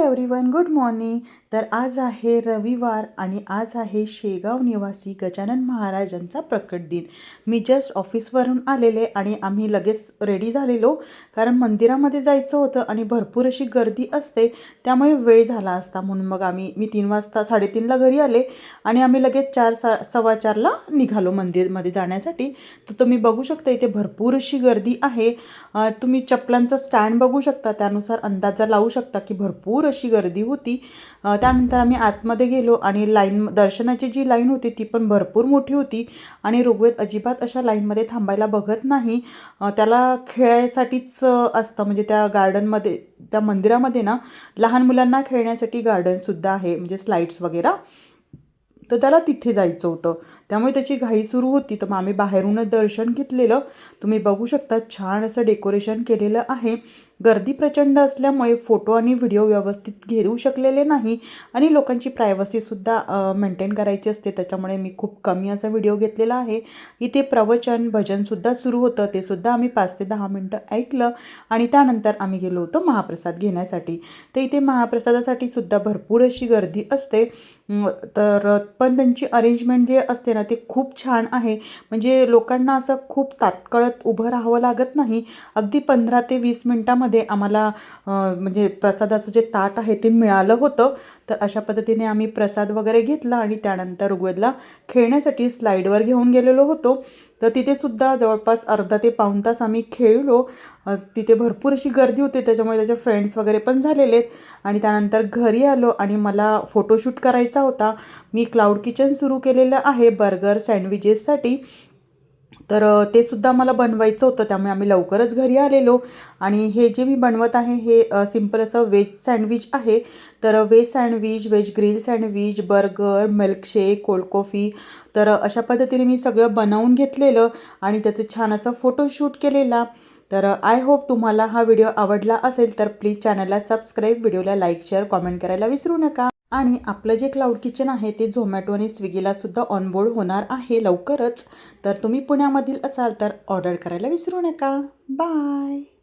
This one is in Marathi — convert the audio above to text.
Everyone, good morning. तर आज आहे रविवार आणि आज आहे शेगाव निवासी गजानन महाराजांचा प्रकट दिन. मी जस्ट ऑफिसवरून आलेले आणि आम्ही लगेच रेडी झालेलो, कारण मंदिरामध्ये जायचं होतं आणि भरपूर अशी गर्दी असते, त्यामुळे वेळ झाला असता. म्हणून मग मी 3 वाजता 3:30ला घरी आले आणि आम्ही लगेच 4:15ला निघालो मंदिरमध्ये जाण्यासाठी. तर तुम्ही बघू शकता इथे भरपूर अशी गर्दी आहे. तुम्ही चपलांचं स्टँड बघू शकता, त्यानुसार अंदाजा लावू शकता की भरपूर अशी गर्दी होती. त्यानंतर आम्ही आतमध्ये गेलो आणि दर्शनाची जी लाईन होती ती पण भरपूर मोठी होती आणि ऋग्वेद अजिबात अशा लाईनमध्ये थांबायला बघत नाही. त्याला खेळायसाठीच असतं, म्हणजे त्या गार्डनमध्ये, त्या मंदिरामध्ये ना लहान मुलांना खेळण्यासाठी गार्डनसुद्धा आहे, म्हणजे स्लाईड्स वगैरे. तर त्याला तिथे जायचं होतं, त्यामुळे त्याची घाई सुरू होती. तर मग आम्ही बाहेरूनच दर्शन घेतलेलं. तुम्ही बघू शकता छान असं डेकोरेशन केलेलं आहे. गर्दी प्रचंड असल्यामुळे फोटो आणि व्हिडिओ व्यवस्थित घेऊ शकलेले नाही आणि लोकांची प्रायव्हसीसुद्धा मेंटेन करायची असते, त्याच्यामुळे मी खूप कमी असा व्हिडिओ घेतलेला आहे. इथे प्रवचन भजनसुद्धा सुरू होतं, ते सुद्धा आम्ही 5 ते 10 मिनटं ऐकलं आणि त्यानंतर आम्ही गेलो होतो महाप्रसाद घेण्यासाठी. तर इथे महाप्रसादासाठी सुद्धा भरपूर अशी गर्दी असते. तर पण त्यांची अरेंजमेंट जे असते ना ते खूप छान आहे. म्हणजे लोकांना असं खूप तात्काळत उभं राहावं लागत नाही. अगदी 15 ते 20 मिनटामध्ये आम्हाला म्हणजे प्रसादाचं जे ताट आहे ते मिळालं होतं. तर अशा पद्धतीने आम्ही प्रसाद वगैरे घेतला आणि त्यानंतर ऋग्वेदला खेळण्यासाठी स्लाईडवर घेऊन गेलेलो होतो. तर तिथेसुद्धा जवळपास अर्धा ते पाऊण तास आम्ही खेळलो. तिथे भरपूर अशी गर्दी होती, त्याच्यामुळे त्याचे फ्रेंड्स वगैरे पण झालेले आहेत. आणि त्यानंतर घरी आलो आणि मला फोटोशूट करायचा होता. मी क्लाउड किचन सुरू केलेलं आहे बर्गर सँडविचेससाठी. तर ते सुद्धा मला बनवायचं होतं, त्यामुळे आम्ही लवकरच घरी आलेलो. आणि हे जे मी बनवत आहे हे सिम्पल असं व्हेज सँडविच आहे. तर veg sandwich, veg grill sandwich, burger, milkshake, cold coffee, तर अशा पद्धतीने मी सगळं बनवून घेतलेलं आणि त्याचं छान असं फोटोशूट केलेला. तर आय होप तुम्हाला हा व्हिडिओ आवडला असेल, तर प्लीज चॅनलला सबस्क्राईब, व्हिडिओला लाईक, शेअर, कॉमेंट करायला विसरू नका. आणि आपलं जे क्लाउड किचन आहे ते झोमॅटो आणि स्विगीलासुद्धा ऑनबोर्ड होणार आहे लवकरच. तर तुम्ही पुण्यामधील असाल तर ऑर्डर करायला विसरू नका. बाय.